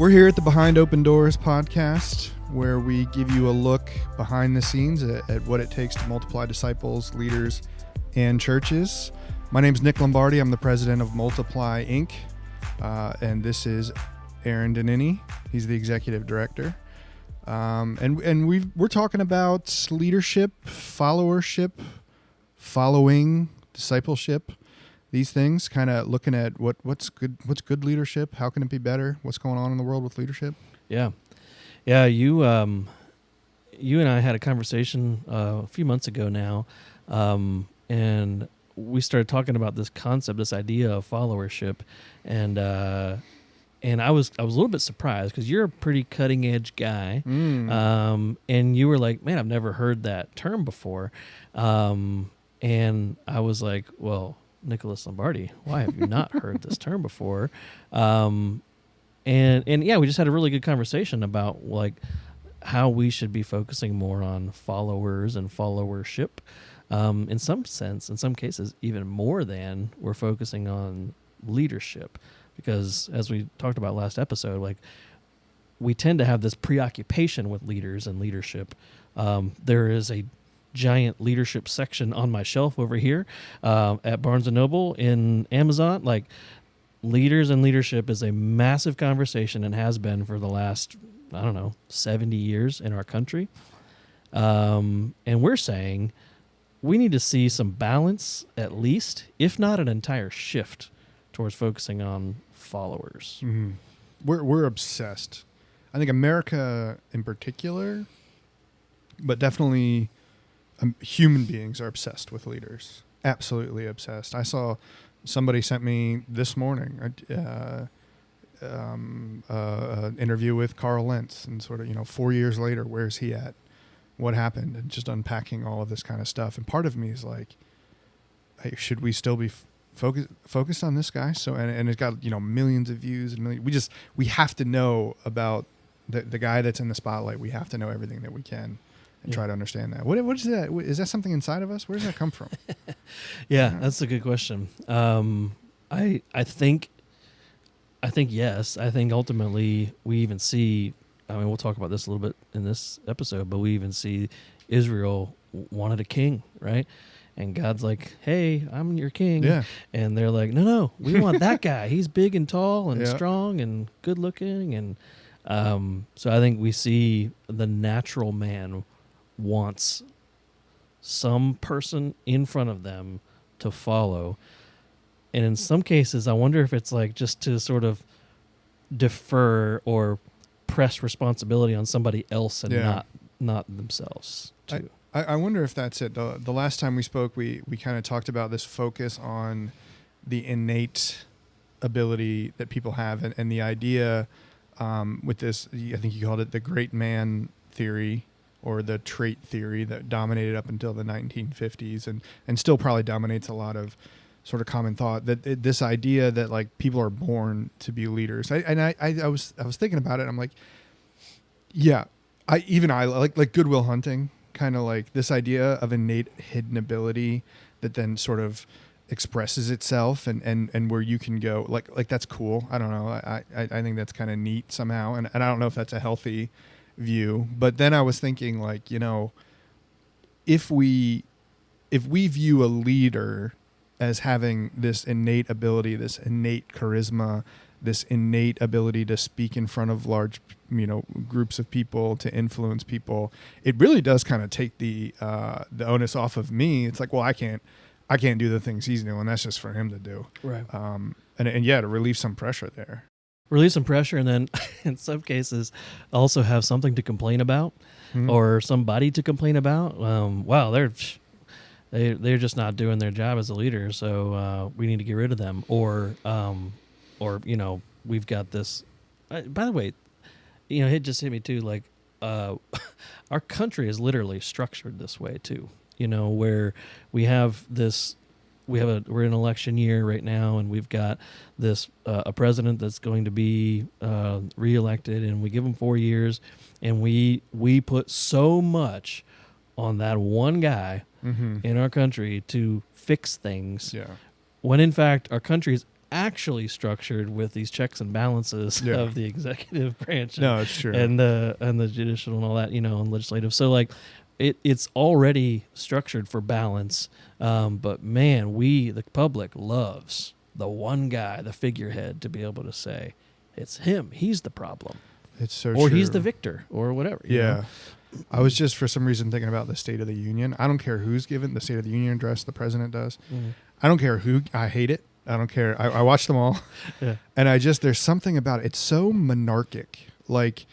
We're here at the Behind Open Doors podcast, where we give you a look behind the scenes at what it takes to multiply disciples, leaders, and churches. My name's Nic Lombardi. I'm the president of Multiply, Inc., and this is Aaron and Nic. He's the executive director. And we're talking about leadership, followership, following, discipleship, these things, kind of looking at what's good leadership, how can it be better, what's going on in the world with leadership. Yeah. You and I had a conversation a few months ago now, and we started talking about this concept, this idea of followership, and I was a little bit surprised because you're a pretty cutting edge guy, and you were like, "Man, I've never heard that term before," and I was like, "Well, Nicholas Lombardi, why have you not heard this term before?" And yeah, we just had a really good conversation about like how we should be focusing more on followers and followership. In some sense, in some cases, even more than we're focusing on leadership. Because as we talked about last episode, like we tend to have this preoccupation with leaders and leadership. There is a giant leadership section on my shelf over here at Barnes & Noble in Amazon. Like leaders and leadership is a massive conversation and has been for the last, 70 years in our country. And we're saying we need to see some balance at least, if not an entire shift towards focusing on followers. Mm-hmm. We're obsessed. I think America in particular, but definitely human beings are obsessed with leaders. Absolutely obsessed. I saw somebody sent me this morning an interview with Carl Lentz, and sort of 4 years later, where's he at? What happened? And just unpacking all of this kind of stuff. And part of me is like, hey, should we still be focused on this guy? So and it's got millions of views and millions. We have to know about the guy that's in the spotlight. We have to know everything that we can and try to understand that. What is that? Is that something inside of us? Where does that come from? Yeah, that's a good question. I think yes. I think ultimately we even see. I mean, we'll talk about this a little bit in this episode, but we even see Israel wanted a king, right? And God's like, "Hey, I'm your king." Yeah. And they're like, "No, we want that guy. He's big and tall and strong and good looking." And so I think we see the natural man wants some person in front of them to follow. And in some cases, I wonder if it's like just to sort of defer or press responsibility on somebody else and not themselves too. I wonder if that's it. The last time we spoke, we kind of talked about this focus on the innate ability that people have, and the idea with this, I think you called it the great man theory or the trait theory that dominated up until the 1950s and still probably dominates a lot of sort of common thought, that this idea that like people are born to be leaders. I was thinking about it. I'm like, yeah, I like Good Will Hunting. Kind of like this idea of innate hidden ability that then sort of expresses itself and where you can go like that's cool. I don't know. I think that's kind of neat somehow. And I don't know if that's a healthy view, but then I was thinking like, if we view a leader as having this innate ability, this innate charisma, this innate ability to speak in front of large, groups of people, to influence people, it really does kind of take the onus off of me. It's like, well, I can't do the things he's doing. That's just for him to do. Right. And to relieve some pressure there. Relieve some pressure, and then in some cases also have something to complain about, or somebody to complain about. Wow, they're just not doing their job as a leader, so we need to get rid of them. Or we've got this. By the way, it just hit me too. Like, our country is literally structured this way too. Where we have this. We're in election year right now, and we've got this a president that's going to be reelected, and we give him 4 years, and we put so much on that one guy in our country to fix things. Yeah. When in fact our country is actually structured with these checks and balances Yeah. of the executive branch No, it's true. and the judicial and all that, and legislative. So like it's already structured for balance. But man, the public loves the one guy, the figurehead, to be able to say it's him. He's the problem. It's so or true. he's the victor or whatever. you Yeah. know? I was just for some reason thinking about the State of the Union. I don't care who's given the State of the Union address. The president does. Mhm. I don't care who. I hate it. I don't care. I watch them all. Yeah. And there's something about it. It's so monarchic. Like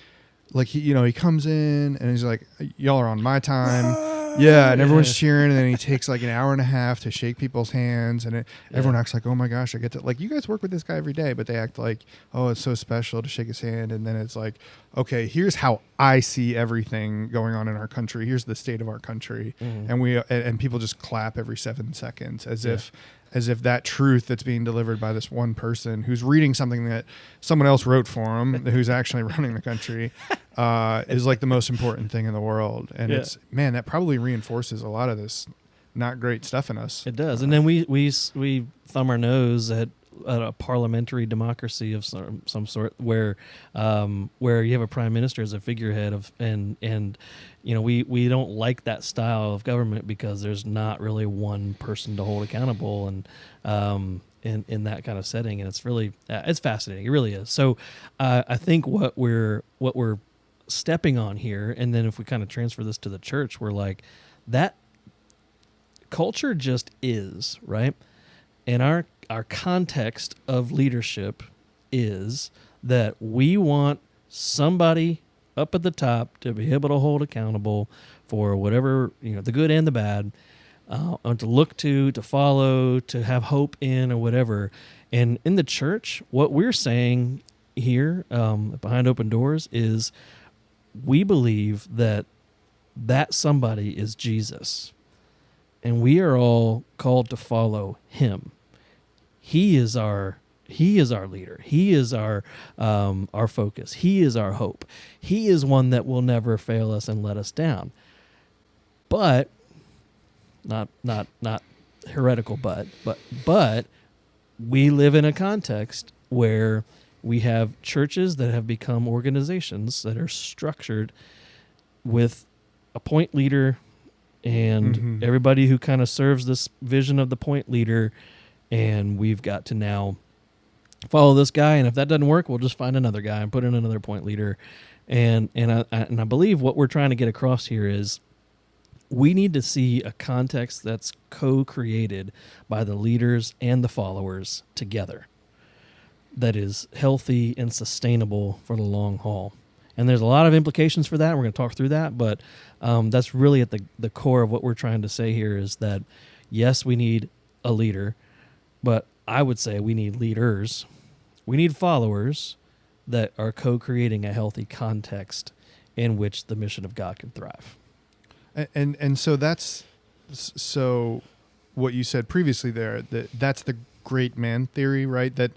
he comes in and he's like, y'all are on my time. Yeah. And everyone's cheering. And then he takes like an hour and a half to shake people's hands. And everyone acts like, oh my gosh, I get to, like, you guys work with this guy every day, but they act like, oh, it's so special to shake his hand. And then it's like, okay, here's how I see everything going on in our country. Here's the state of our country. Mhm. And people just clap every 7 seconds as if that truth that's being delivered by this one person who's reading something that someone else wrote for him, who's actually running the country, is like the most important thing in the world. And it's, man, that probably reinforces a lot of this not great stuff in us. It does. And then we thumb our nose at a parliamentary democracy of some sort where you have a prime minister as a figurehead of and we don't like that style of government because there's not really one person to hold accountable and in that kind of setting, and it's really it's fascinating. It really is. So I think what we're stepping on here, and then if we kind of transfer this to the church, we're like that culture just is, right? And our context of leadership is that we want somebody up at the top to be able to hold accountable for whatever, the good and the bad, and to look to follow, to have hope in, or whatever. And in the church, what we're saying here behind open doors is we believe that somebody is Jesus. And we are all called to follow him. He is our leader. He is our focus. He is our hope. He is one that will never fail us and let us down. But not heretical, but we live in a context where we have churches that have become organizations that are structured with a point leader and everybody who kind of serves this vision of the point leader. And we've got to now follow this guy, and if that doesn't work, we'll just find another guy and put in another point leader. And I believe what we're trying to get across here is we need to see a context that's co-created by the leaders and the followers together, that is healthy and sustainable for the long haul. And there's a lot of implications for that. We're going to talk through that, but that's really at the core of what we're trying to say here is that, yes, we need a leader, but I would say we need leaders. We need followers that are co-creating a healthy context in which the mission of God can thrive. And so that's so what you said previously there, that's the great man theory, right? That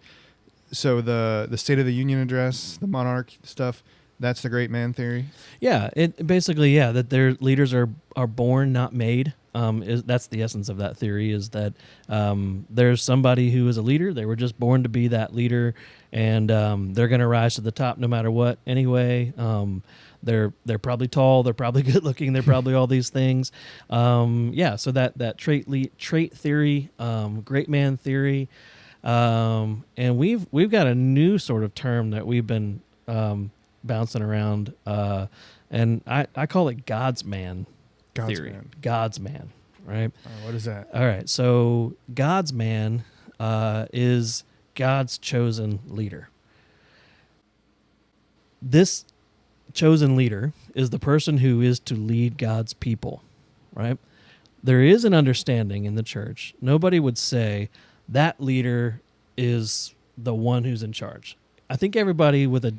so the State of the Union address, the monarch stuff, that's the great man theory. Yeah, it basically that their leaders are born, not made. That's the essence of that theory, is that there's somebody who is a leader. They were just born to be that leader, and they're going to rise to the top no matter what. Anyway, they're probably tall, they're probably good looking, they're probably all these things. So that trait theory, great man theory, and we've got a new sort of term that we've been bouncing around, and I call it God's man theory. God's man, right? What is that? All right, so God's man is God's chosen leader. This chosen leader is the person who is to lead God's people, right? There is an understanding in the church. Nobody would say that leader is the one who's in charge. I think everybody with a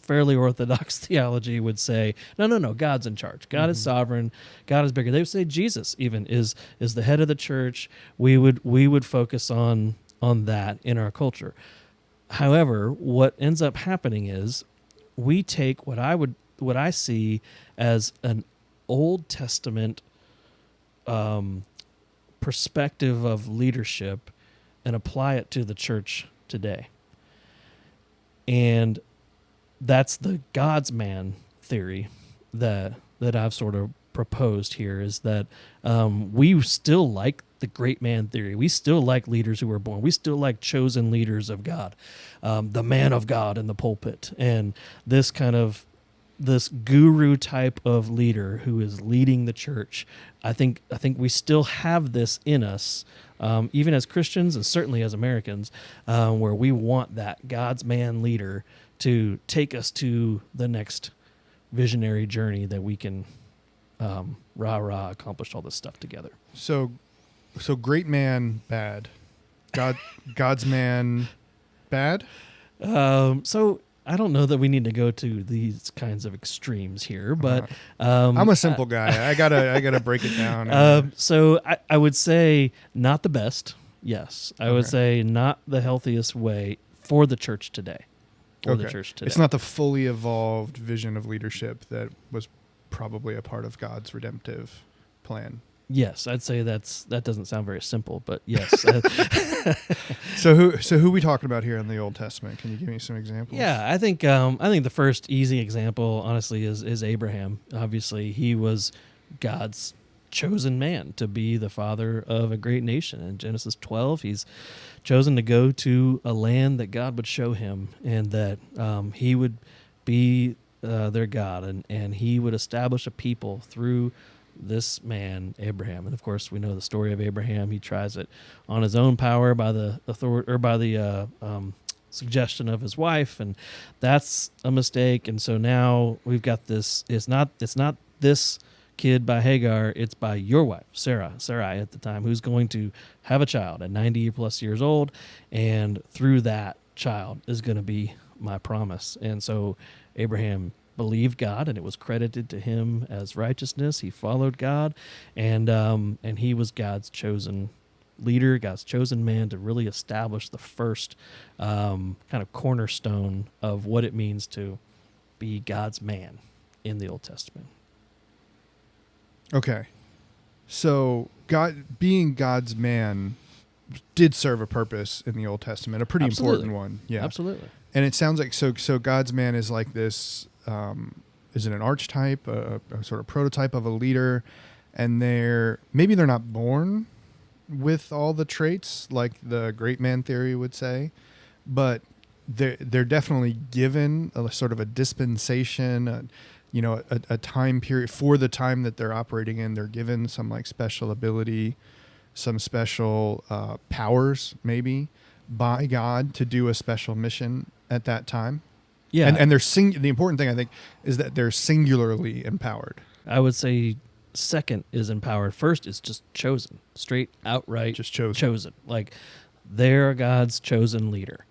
fairly orthodox theology would say, no, God's in charge. God is sovereign. God is bigger. They would say Jesus even is the head of the church. We would focus on that in our culture. However, what ends up happening is we take what I see as an Old Testament perspective of leadership and apply it to the church today. And that's the God's man theory that I've sort of proposed here, is that we still like the great man theory. We still like leaders who were born. We still like chosen leaders of God, the man of God in the pulpit, and this guru type of leader who is leading the church. I think we still have this in us, even as Christians and certainly as Americans, where we want that God's man leader to take us to the next visionary journey that we can accomplish all this stuff together. So great man, bad. God's man, bad. So I don't know that we need to go to these kinds of extremes here, but I'm a simple guy. I gotta break it down. So I would say not the best. Yes, I would say not the healthiest way for the church today. It's not the fully evolved vision of leadership that was probably a part of God's redemptive plan. Yes, I'd say that doesn't sound very simple, but yes. So who are we talking about here in the Old Testament? Can you give me some examples? Yeah, I think the first easy example, honestly, is Abraham. Obviously, he was God's chosen man to be the father of a great nation. In Genesis 12, he's chosen to go to a land that God would show him, and that he would be their God, and he would establish a people through this man, Abraham. And of course, we know the story of Abraham. He tries it on his own power by the authority, or by the suggestion of his wife, and that's a mistake. And so now we've got this. It's not this kid by Hagar. It's by your wife, Sarai at the time, who's going to have a child at 90 plus years old, and through that child is going to be my promise. And so Abraham believed God, and it was credited to him as righteousness. He followed God, and he was God's chosen leader, God's chosen man to really establish the first kind of cornerstone of what it means to be God's man in the Old Testament. Okay, so God being God's man did serve a purpose in the Old Testament, a pretty important one. Yeah, absolutely. And it sounds like so God's man is like this. Is it an archetype, a sort of prototype of a leader, and they're not born with all the traits like the great man theory would say, but they're definitely given a sort of a dispensation, a time period for the time that they're operating in. They're given some like special ability, some special powers maybe by God to do a special mission at that time. Yeah, and the important thing I think is that they're singularly empowered. I would say second is empowered. First is just chosen, straight, outright, just chosen. Like they're God's chosen leader,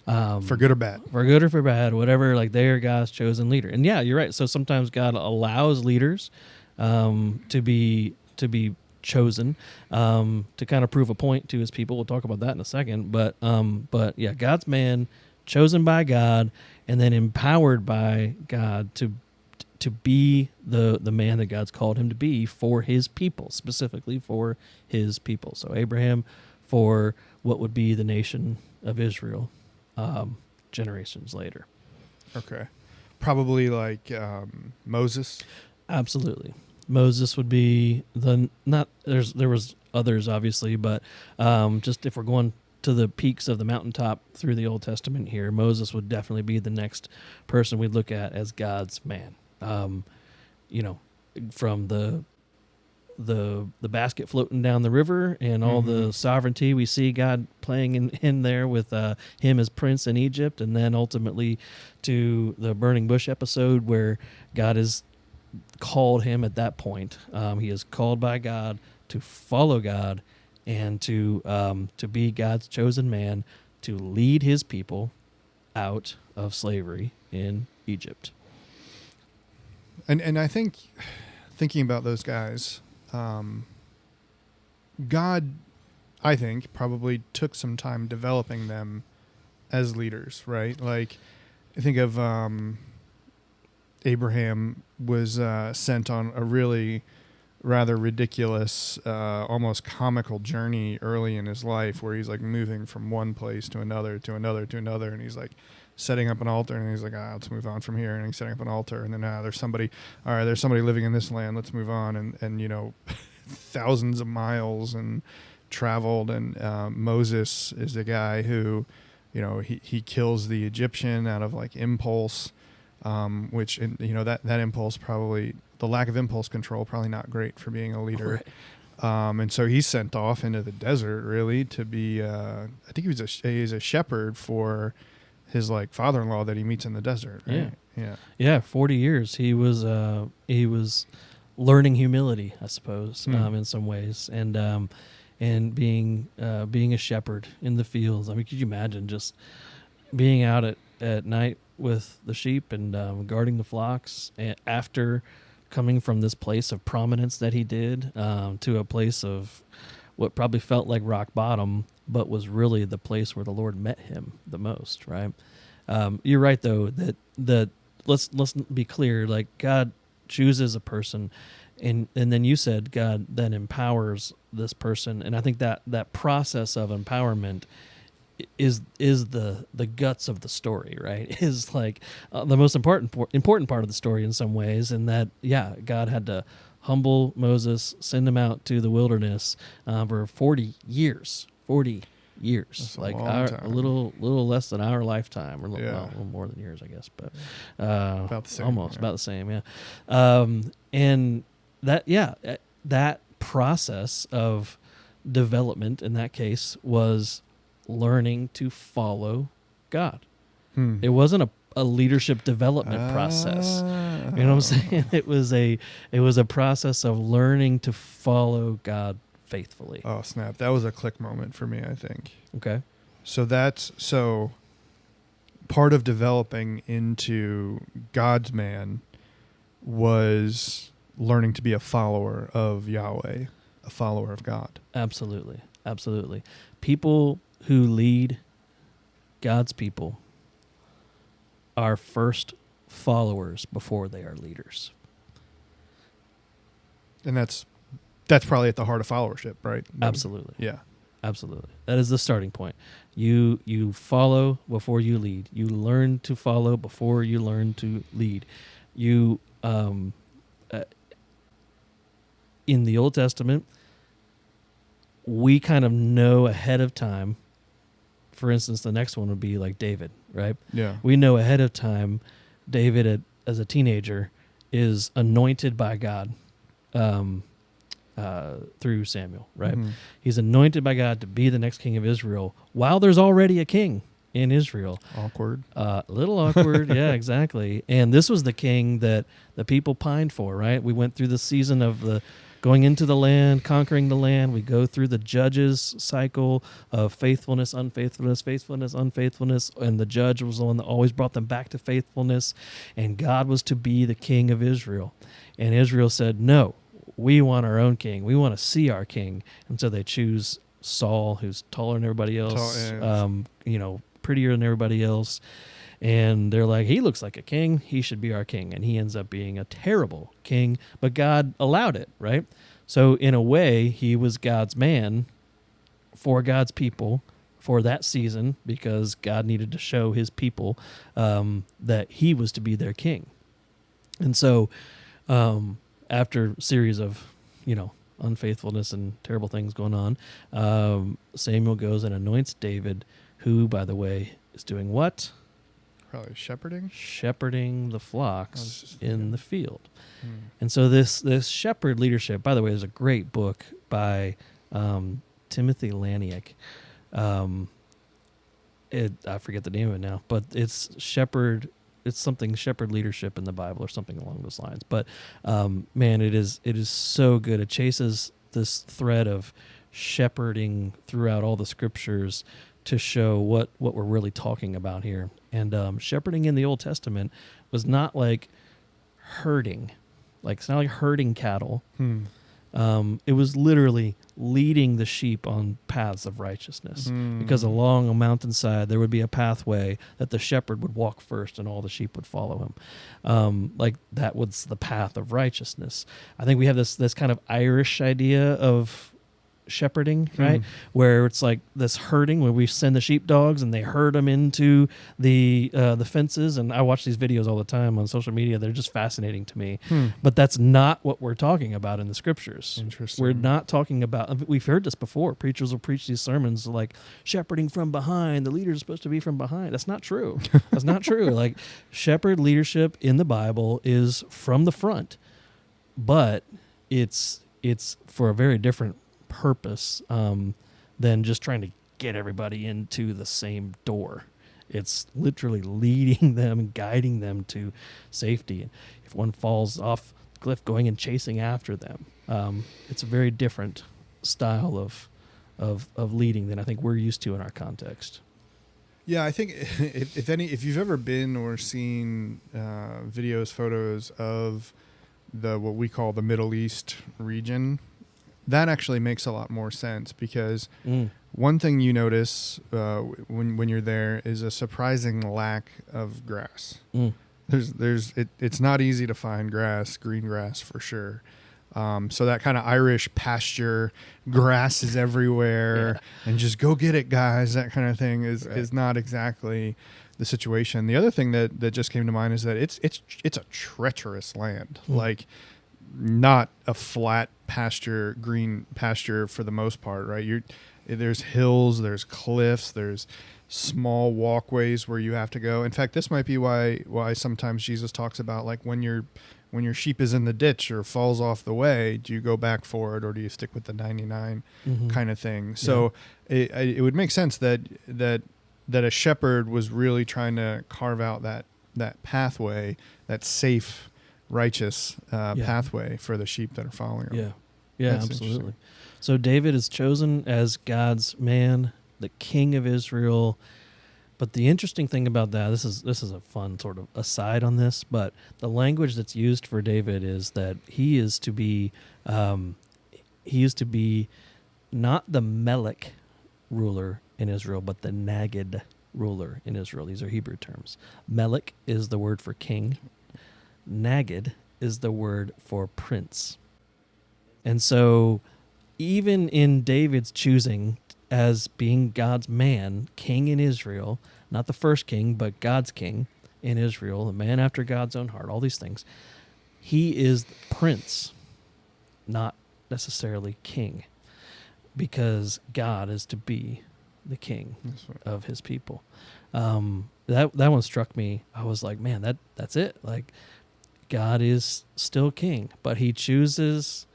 for good or bad. For good or for bad, whatever. Like they're God's chosen leader. And yeah, you're right. So sometimes God allows leaders to be chosen to kind of prove a point to his people. We'll talk about that in a second. But yeah, God's man, chosen by God, and then empowered by God to be the man that God's called him to be for his people, specifically for his people. So Abraham for what would be the nation of Israel generations later. Okay. Probably like Moses. Absolutely. Moses would be there was others obviously, but just if we're going to the peaks of the mountaintop through the Old Testament here, Moses would definitely be the next person we'd look at as God's man. From the basket floating down the river and all the sovereignty, we see God playing in there with him as prince in Egypt, and then ultimately to the burning bush episode where God has called him at that point. He is called by God to follow God and to be God's chosen man to lead his people out of slavery in Egypt. And I think thinking about those guys, God, I think, probably took some time developing them as leaders, right? Like, I think of Abraham was sent on a really rather ridiculous, almost comical journey early in his life where he's like moving from one place to another, to another, to another. And he's like setting up an altar, and he's like, let's move on from here. And he's setting up an altar. And then there's somebody living in this land. Let's move on. And thousands of miles and traveled. And Moses is the guy who, he kills the Egyptian out of like impulse, which, that impulse probably, the lack of impulse control, probably not great for being a leader. Right. And so he's sent off into the desert really to be, I think he's a shepherd for his like father-in-law that he meets in the desert. Right? Yeah. 40 years. He was learning humility, I suppose, in some ways. And being a shepherd in the fields. I mean, could you imagine just being out at night with the sheep and guarding the flocks after coming from this place of prominence that he did to a place of what probably felt like rock bottom, but was really the place where the Lord met him the most, right? You're right, though, that let's be clear, like God chooses a person, and then you said God then empowers this person, and I think that process of empowerment is the guts of the story, right? Is like the most important part of the story in some ways, and that God had to humble Moses, send him out to the wilderness for 40 years. 40 years. That's like a little less than our lifetime, or a little more than yours, I guess, but about the same, almost about the same, and that process of development in that case was learning to follow God. It wasn't a leadership development process. You know what I'm saying? It was a process of learning to follow God faithfully. Oh, snap. That was a click moment for me, I think. Okay. So part of developing into God's man was learning to be a follower of Yahweh, a follower of God. Absolutely. Absolutely. People who lead God's people are first followers before they are leaders. And that's probably at the heart of followership, right? Absolutely. Yeah. Absolutely. That is the starting point. You follow before you lead. You learn to follow before you learn to lead. You in the Old Testament, we kind of know ahead of time. For instance, the next one would be like David, right? Yeah. We know ahead of time David, as a teenager, is anointed by God through Samuel, right? Mm-hmm. He's anointed by God to be the next king of Israel while there's already a king in Israel. Awkward. A little awkward, yeah, exactly. And this was the king that the people pined for, right? We went through the season of the going into the land, conquering the land. We go through the judges cycle of faithfulness, unfaithfulness, faithfulness, unfaithfulness, and the judge was the one that always brought them back to faithfulness, and God was to be the king of Israel. And Israel said, no, we want our own king. We want to see our king. And so they choose Saul, who's taller than everybody else, prettier than everybody else. And they're like, he looks like a king. He should be our king. And he ends up being a terrible king, but God allowed it, right? So in a way, he was God's man for God's people for that season because God needed to show his people that he was to be their king. And so after a series of, unfaithfulness and terrible things going on, Samuel goes and anoints David, who, by the way, is doing what? Probably shepherding? Shepherding the flocks in the field. And so this shepherd leadership, by the way, is a great book by Timothy Laniak. I forget the name of it now, but it's something shepherd leadership in the Bible or something along those lines. But man, it is so good. It chases this thread of shepherding throughout all the scriptures to show what we're really talking about here. And shepherding in the Old Testament was not like herding. Like, it's not like herding cattle. It was literally leading the sheep on paths of righteousness, because Mm. along a mountainside there would be a pathway that the shepherd would walk first and all the sheep would follow him. Like that was the path of righteousness. I think we have this kind of Irish idea of shepherding, right? Where it's like this herding, where we send the sheepdogs and they herd them into the fences. And I watch these videos all the time on social media. They're just fascinating to me. But that's not what we're talking about in the scriptures. Interesting. We're not talking about. We've heard this before. Preachers will preach these sermons like shepherding from behind. The leader's supposed to be from behind. That's not true. That's not true. Like shepherd leadership in the Bible is from the front, but it's for a very different purpose than just trying to get everybody into the same door. It's literally leading them, guiding them to safety. And if one falls off the cliff, going and chasing after them. It's a very different style of leading than I think we're used to in our context. Yeah, I think if you've ever been or seen videos, photos of what we call the Middle East region, that actually makes a lot more sense, because one thing you notice when you're there is a surprising lack of grass. It's not easy to find green grass for sure. So that kind of Irish pasture, grass is everywhere, and just go get it, guys. That kind of thing is not exactly the situation. The other thing that just came to mind is that it's a treacherous land, like not a flat pasture, green pasture for the most part, right? There's hills, there's cliffs, there's small walkways where you have to go. In fact, this might be why sometimes Jesus talks about, like, when your sheep is in the ditch or falls off the way, do you go back for it or do you stick with the 99 kind of thing? So it would make sense that a shepherd was really trying to carve out that pathway, that safe, righteous pathway for the sheep that are following him. Yeah, That's absolutely. So David is chosen as God's man, the king of Israel. But the interesting thing about that, this is a fun sort of aside on this, but the language that's used for David is that he is to be not the Melech ruler in Israel, but the Nagid ruler in Israel. These are Hebrew terms. Melech is the word for king. Nagid is the word for prince. And so even in David's choosing as being God's man, king in Israel, not the first king, but God's king in Israel, a man after God's own heart, all these things, he is prince, not necessarily king, because God is to be the king of his people. That one struck me. I was like, man, that's it. Like, God is still king, but he chooses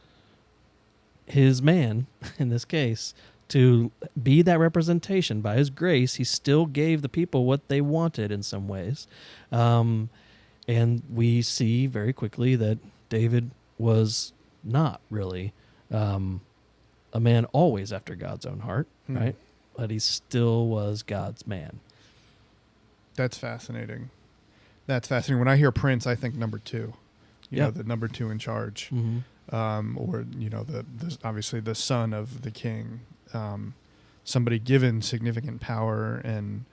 his man, in this case, to be that representation. By his grace, he still gave the people what they wanted in some ways. And we see very quickly that David was not really a man always after God's own heart, right? But he still was God's man. That's fascinating. When I hear prince, I think number 2. You know, the number 2 in charge. Or, obviously the son of the king. Somebody given significant power and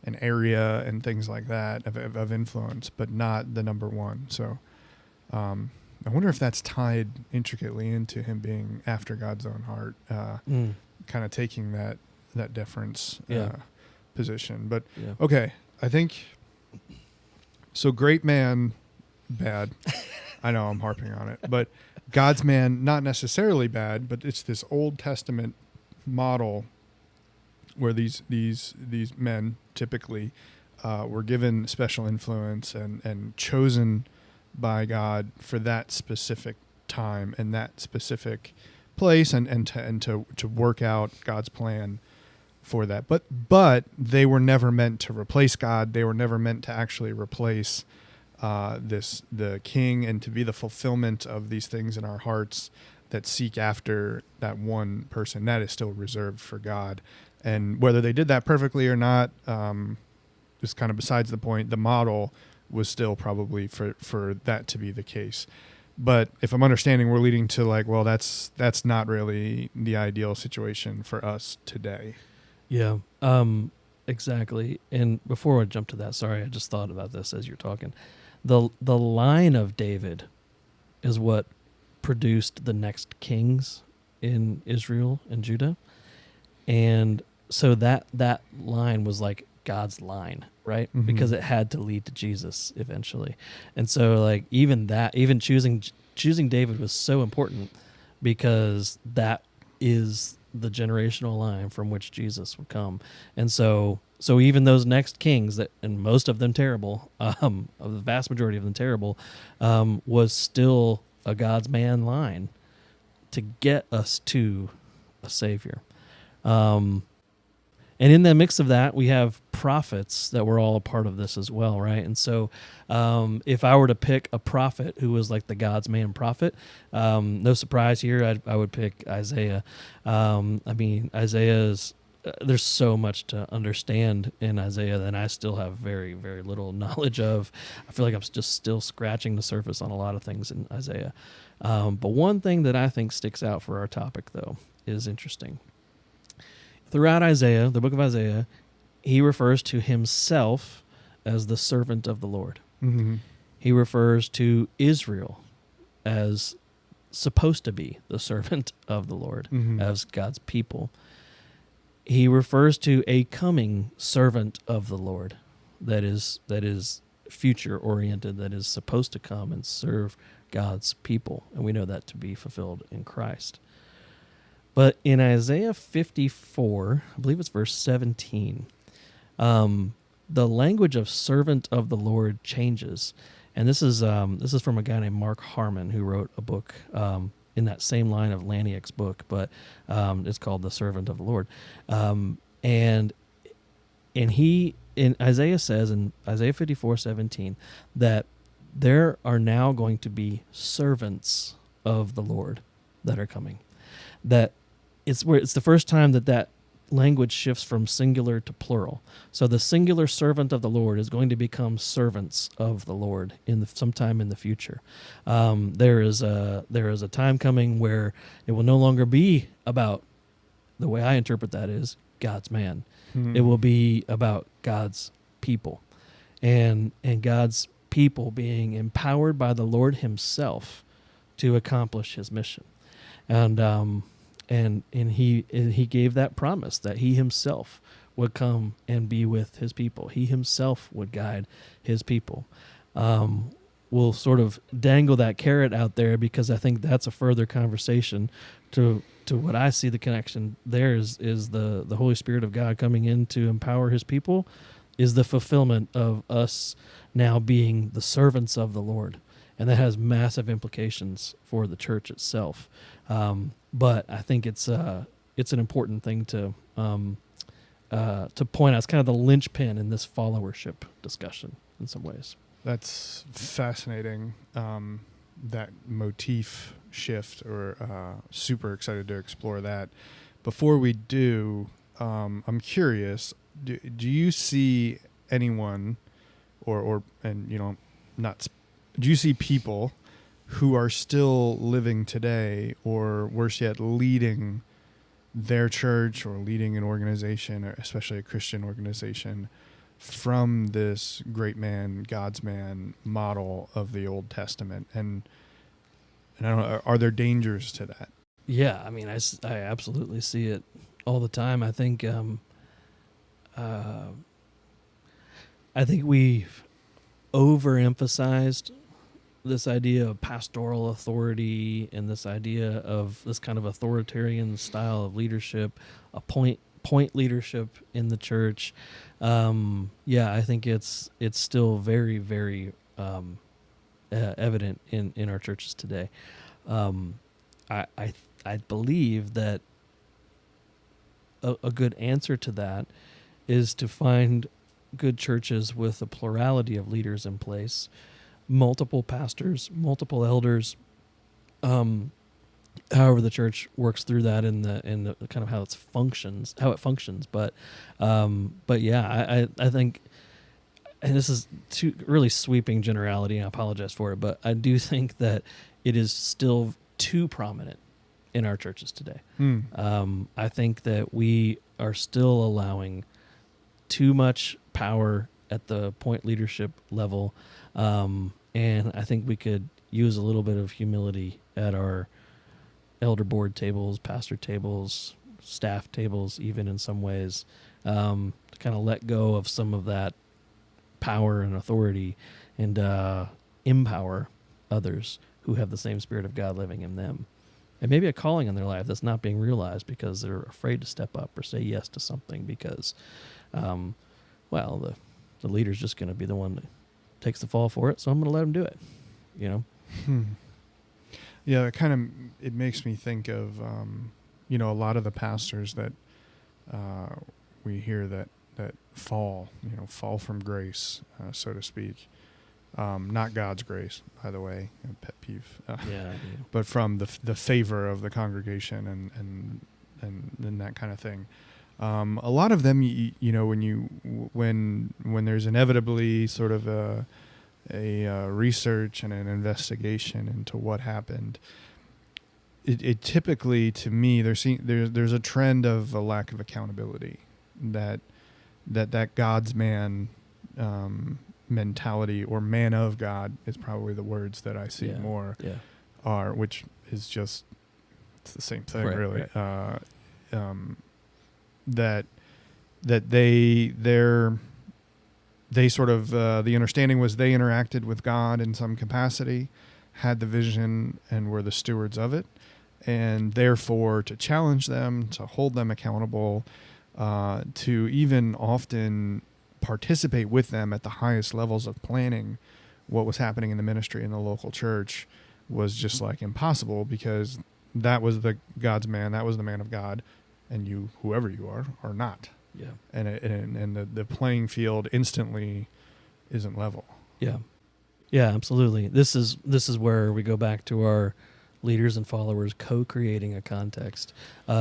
an area and things like that of influence, but not the number 1. So I wonder if that's tied intricately into him being after God's own heart, kind of taking that deference position. But okay, I think so. Great man, bad. I know I'm harping on it, but God's man, not necessarily bad, but it's this Old Testament model where these men typically were given special influence and chosen by God for that specific time and that specific place and to work out God's plan for that. But they were never meant to replace God. They were never meant to actually replace the king and to be the fulfillment of these things in our hearts that seek after that one person. That is still reserved for God. And whether they did that perfectly or not is kind of besides the point. The model was still probably for that to be the case. But if I'm understanding, we're leading to like, well, that's not really the ideal situation for us today. Yeah. Exactly. And before I jump to that, sorry, I just thought about this as you're talking. The line of David is what produced the next kings in Israel and Judah. And so that line was like God's line, right? Mhm. Because it had to lead to Jesus eventually. And so like even choosing David was so important because that is the generational line from which Jesus would come. And so even those next kings that, and most of them terrible, of the vast majority of them terrible, was still a God's man line to get us to a savior. And in the mix of that, we have prophets that were all a part of this as well, right? And so if I were to pick a prophet who was like the God's man prophet, no surprise here, I would pick Isaiah. Isaiah's, there's so much to understand in Isaiah that I still have very, very little knowledge of. I feel like I'm just still scratching the surface on a lot of things in Isaiah. But one thing that I think sticks out for our topic, though, is interesting. Throughout Isaiah, the book of Isaiah, he refers to himself as the servant of the Lord. Mm-hmm. He refers to Israel as supposed to be the servant of the Lord, Mm-hmm. as God's people. He refers to a coming servant of the Lord that is future oriented, that is supposed to come and serve God's people. And we know that to be fulfilled in Christ. But in Isaiah 54, I believe it's verse 17, the language of servant of the Lord changes. And this is from a guy named Mark Harmon, who wrote a book in that same line of Laniak's book, but it's called The Servant of the Lord. And he, in Isaiah says in Isaiah 54:17, that there are now going to be servants of the Lord that are coming. That it's the first time that language shifts from singular to plural. So the singular servant of the Lord is going to become servants of the Lord sometime in the future. There is a time coming where it will no longer be about, the way I interpret that is, God's man. Mm-hmm. It will be about God's people, and God's people being empowered by the Lord himself to accomplish his mission. And he gave that promise that he himself would come and be with his people. He himself would guide his people. We'll sort of dangle that carrot out there because I think that's a further conversation to what I see the connection there is the Holy Spirit of God coming in to empower his people is the fulfillment of us now being the servants of the Lord. And that has massive implications for the church itself. But I think it's an important thing to point out. It's kind of the linchpin in this followership discussion in some ways. That's fascinating. That motif shift, or super excited to explore that. Before we do, I'm curious. Do you see anyone, or do you see people who are still living today, or worse yet, leading their church or leading an organization, or especially a Christian organization, from this great man, God's man model of the Old Testament? And I don't know, are there dangers to that? Yeah, I mean, I absolutely see it all the time. I think we've overemphasized this idea of pastoral authority and this idea of this kind of authoritarian style of leadership, a point leadership in the church. I think it's still very, very evident in our churches today. I believe that a good answer to that is to find good churches with a plurality of leaders in place, multiple pastors, multiple elders, however the church works through that in the kind of how it functions. But yeah, I think, and this is too really sweeping generality, and I apologize for it, but I do think that it is still too prominent in our churches today. I think that we are still allowing too much power at the point leadership level, and I think we could use a little bit of humility at our elder board tables, pastor tables, staff tables, even in some ways, to kind of let go of some of that power and authority and empower others who have the same Spirit of God living in them. And maybe a calling in their life that's not being realized because they're afraid to step up or say yes to something because, the leader's just going to be the one that takes the fall for it, so I'm going to let him do it, you know? Yeah, it makes me think of, a lot of the pastors that we hear that fall from grace, so to speak. Not God's grace, by the way, pet peeve. But from the favor of the congregation and that kind of thing. A lot of them, when there's inevitably sort of a research and an investigation into what happened, it typically, to me, there's a trend of a lack of accountability, that God's man mentality, or man of God is probably the words that I see more are, which is just, it's the same thing, really. Right. That they sort of, the understanding was they interacted with God in some capacity, had the vision, and were the stewards of it, and therefore to challenge them, to hold them accountable, to even often participate with them at the highest levels of planning what was happening in the ministry in the local church was just like impossible, because that was the God's man, that was the man of God, and you, whoever you are not. Yeah. And the playing field instantly isn't level. Yeah. Yeah, absolutely. This is where we go back to our leaders and followers co-creating a context. We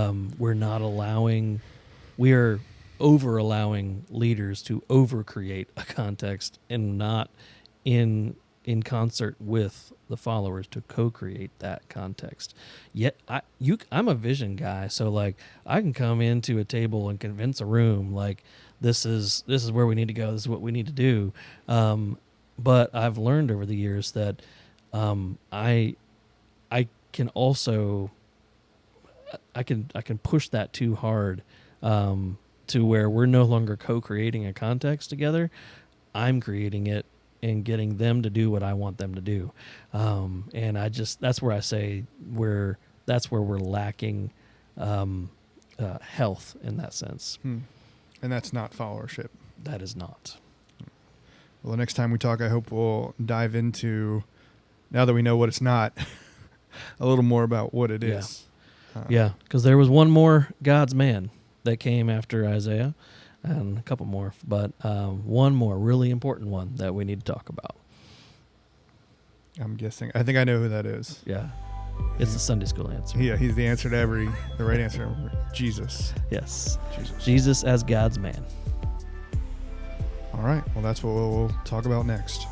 are over allowing leaders to over create a context and not in concert with the followers to co-create that context. Yet I'm a vision guy, so like I can come into a table and convince a room like this is where we need to go, this is what we need to do. But I've learned over the years that I can also I can push that too hard to where we're no longer co-creating a context together. I'm creating it and getting them to do what I want them to do. And that's where I say that's where we're lacking health in that sense. And that's not followership. That is not. Well, the next time we talk, I hope we'll dive into, now that we know what it's not, a little more about what it is. Yeah, because there was one more God's man that came after Isaiah, and a couple more, but one more really important one that we need to talk about. I'm guessing. I think I know who that is. Yeah. It's the Sunday school answer. Yeah, he's the answer to the right answer. Jesus. Yes. Jesus as God's man. All right. Well, that's what we'll talk about next.